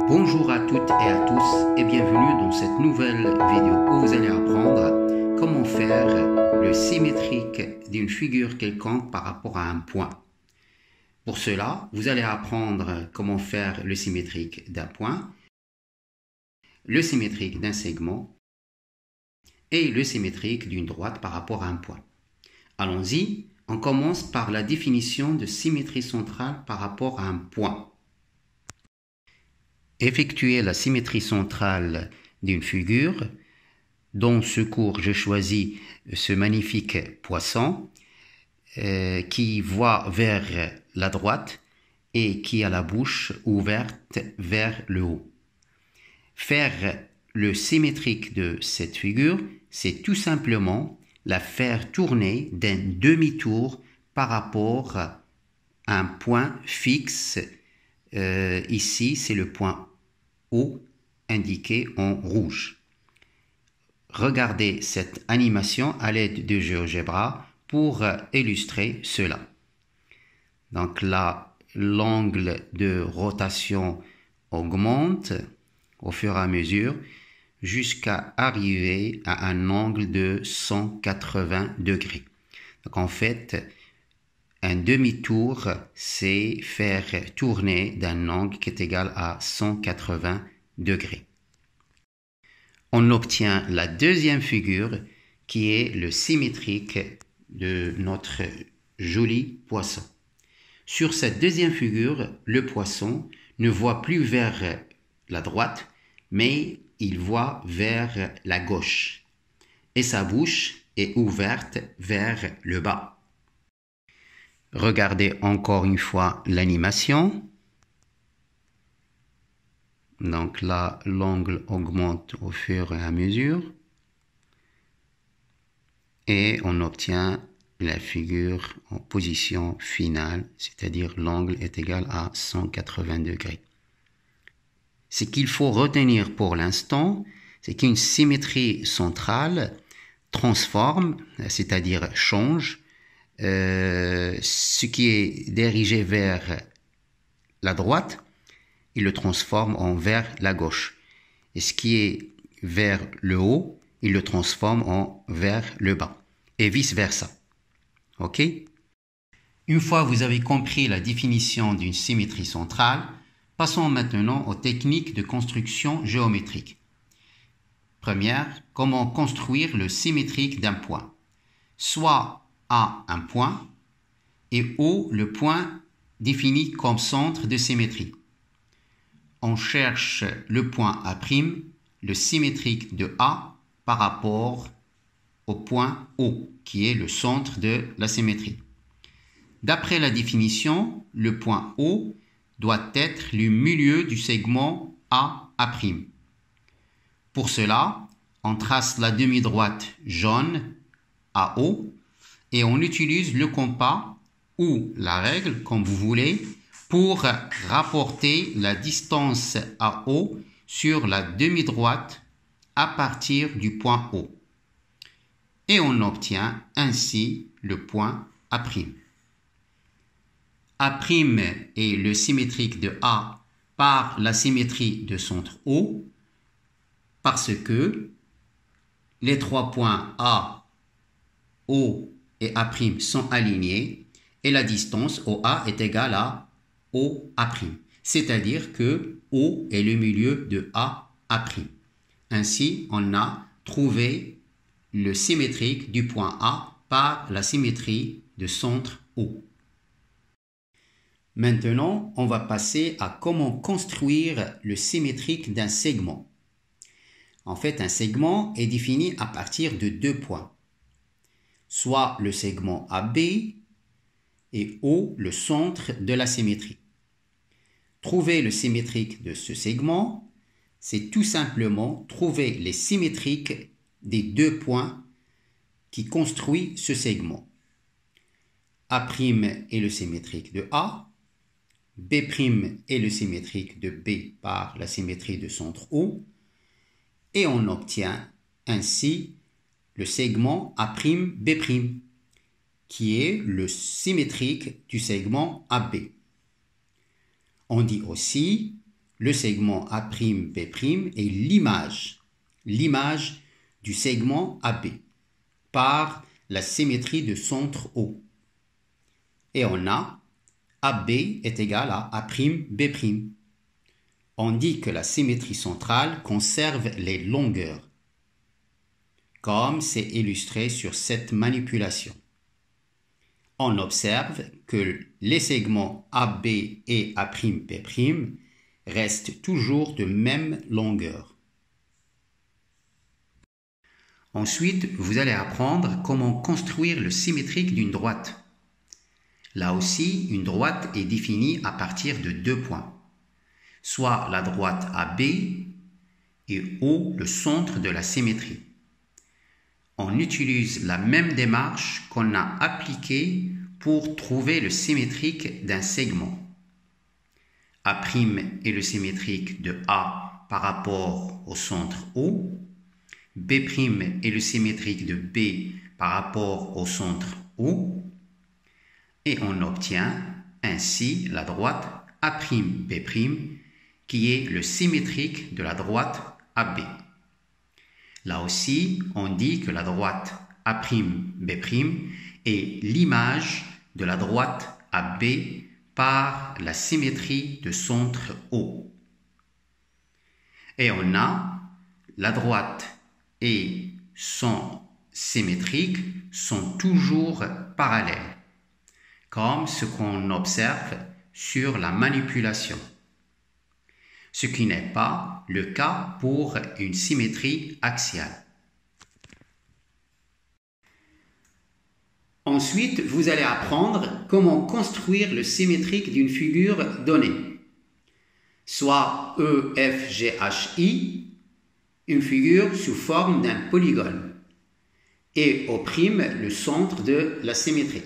Bonjour à toutes et à tous et bienvenue dans cette nouvelle vidéo où vous allez apprendre comment faire le symétrique d'une figure quelconque par rapport à un point. Pour cela, vous allez apprendre comment faire le symétrique d'un point, le symétrique d'un segment et le symétrique d'une droite par rapport à un point. Allons-y, on commence par la définition de symétrie centrale par rapport à un point. Effectuer la symétrie centrale d'une figure. Dans ce cours, je choisis ce magnifique poisson qui voit vers la droite et qui a la bouche ouverte vers le haut. Faire le symétrique de cette figure, c'est tout simplement la faire tourner d'un demi-tour par rapport à un point fixe. Ici, c'est le point O indiqué en rouge. Regardez cette animation à l'aide de GeoGebra pour illustrer cela. Donc là, l'angle de rotation augmente au fur et à mesure jusqu'à arriver à un angle de 180 degrés. Donc en fait, un demi-tour, c'est faire tourner d'un angle qui est égal à 180 degrés. On obtient la deuxième figure qui est le symétrique de notre joli poisson. Sur cette deuxième figure, le poisson ne voit plus vers la droite, mais il voit vers la gauche. Et sa bouche est ouverte vers le bas. Regardez encore une fois l'animation. Donc là, l'angle augmente au fur et à mesure. Et on obtient la figure en position finale, c'est-à-dire l'angle est égal à 180 degrés. Ce qu'il faut retenir pour l'instant, c'est qu'une symétrie centrale transforme, c'est-à-dire change, ce qui est dirigé vers la droite, il le transforme en vers la gauche. Et ce qui est vers le haut, il le transforme en vers le bas. Et vice-versa. OK? Une fois vous avez compris la définition d'une symétrie centrale, passons maintenant aux techniques de construction géométrique. Première, comment construire le symétrique d'un point. Soit A un point et O le point défini comme centre de symétrie. On cherche le point A', le symétrique de A par rapport au point O, qui est le centre de la symétrie. D'après la définition, le point O doit être le milieu du segment A'. Pour cela, on trace la demi-droite jaune AO et on utilise le compas ou la règle, comme vous voulez, pour rapporter la distance AO sur la demi-droite à partir du point O. Et on obtient ainsi le point A'. A' est le symétrique de A par la symétrie de centre O, parce que les trois points A, O et A' sont alignés et la distance OA est égale à OA'. C'est-à-dire que O est le milieu de AA'. Ainsi, on a trouvé le symétrique du point A par la symétrie de centre O. Maintenant, on va passer à comment construire le symétrique d'un segment. En fait, un segment est défini à partir de deux points. Soit le segment AB et O, le centre de la symétrie. Trouver le symétrique de ce segment, c'est tout simplement trouver les symétriques des deux points qui construisent ce segment. A' est le symétrique de A, B' est le symétrique de B par la symétrie de centre O, et on obtient ainsi le segment A'B', qui est le symétrique du segment AB. On dit aussi le segment A'B' est l'image du segment AB par la symétrie de centre O. Et on a AB est égal à A'B'. On dit que la symétrie centrale conserve les longueurs, comme c'est illustré sur cette manipulation. On observe que les segments AB et A'B' restent toujours de même longueur. Ensuite, vous allez apprendre comment construire le symétrique d'une droite. Là aussi, une droite est définie à partir de 2 points, soit la droite AB et O, le centre de la symétrie. On utilise la même démarche qu'on a appliquée pour trouver le symétrique d'un segment. A' est le symétrique de A par rapport au centre O, B' est le symétrique de B par rapport au centre O, et on obtient ainsi la droite A'B' qui est le symétrique de la droite AB. Là aussi, on dit que la droite A'B' est l'image de la droite AB par la symétrie de centre O. Et on a la droite et son symétrique sont toujours parallèles, comme ce qu'on observe sur la manipulation, ce qui n'est pas le cas pour une symétrie axiale. Ensuite, vous allez apprendre comment construire le symétrique d'une figure donnée, soit EFGHI, une figure sous forme d'un polygone, et O', le centre de la symétrie.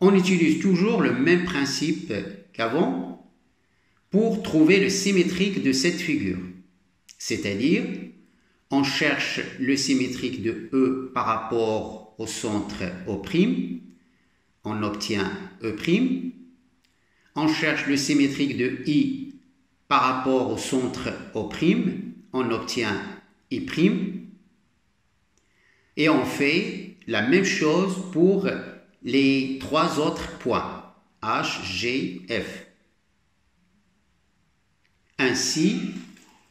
On utilise toujours le même principe qu'avant pour trouver le symétrique de cette figure, c'est-à-dire on cherche le symétrique de E par rapport au centre O', on obtient E', on cherche le symétrique de I par rapport au centre O', on obtient I', et on fait la même chose pour les 3 autres points, H, G, F. Ainsi,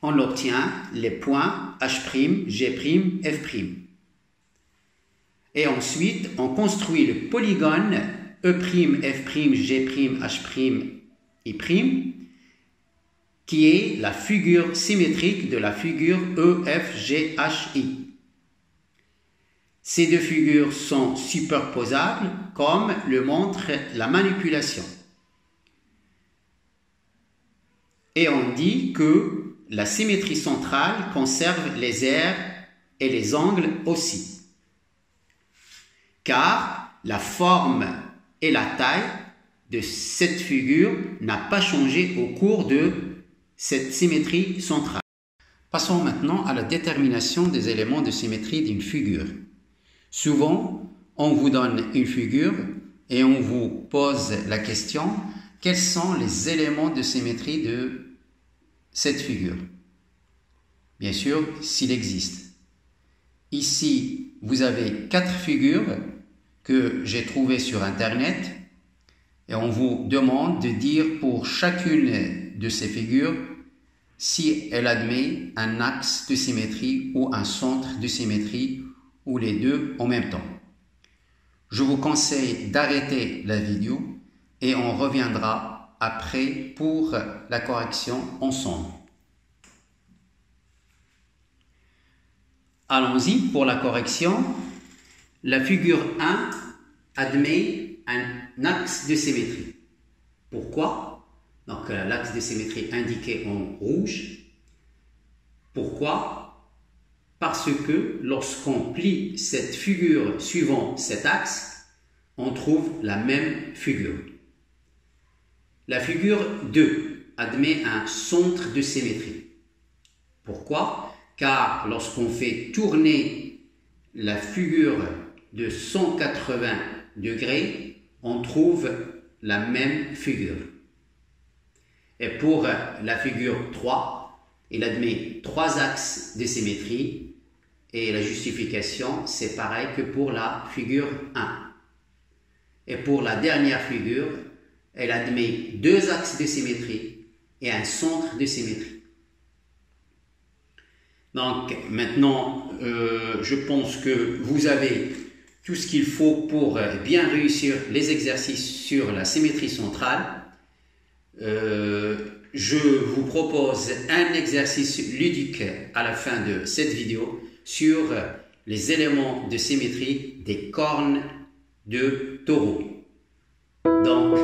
on obtient les points H', G', F'. Et ensuite, on construit le polygone E', F', G', H', I', qui est la figure symétrique de la figure EFGHI. Ces deux figures sont superposables, comme le montre la manipulation. Et on dit que la symétrie centrale conserve les aires et les angles aussi, car la forme et la taille de cette figure n'a pas changé au cours de cette symétrie centrale. Passons maintenant à la détermination des éléments de symétrie d'une figure. Souvent, on vous donne une figure et on vous pose la question: quels sont les éléments de symétrie de cette figure? Bien sûr, s'il existe. Ici, vous avez 4 figures que j'ai trouvées sur Internet et on vous demande de dire pour chacune de ces figures si elle admet un axe de symétrie ou un centre de symétrie ou les deux en même temps. Je vous conseille d'arrêter la vidéo et on reviendra après pour la correction ensemble. Allons-y pour la correction. La figure 1 admet un axe de symétrie. Pourquoi? Donc l'axe de symétrie indiqué en rouge. Pourquoi? Parce que lorsqu'on plie cette figure suivant cet axe, on trouve la même figure. La figure 2 admet un centre de symétrie. Pourquoi? Car lorsqu'on fait tourner la figure de 180 degrés, on trouve la même figure. Et pour la figure 3, il admet 3 axes de symétrie. Et la justification, c'est pareil que pour la figure 1. Et pour la dernière figure, elle admet 2 axes de symétrie et un centre de symétrie. Donc maintenant, je pense que vous avez tout ce qu'il faut pour bien réussir les exercices sur la symétrie centrale. Je vous propose un exercice ludique à la fin de cette vidéo sur les éléments de symétrie des cornes de taureau. Donc,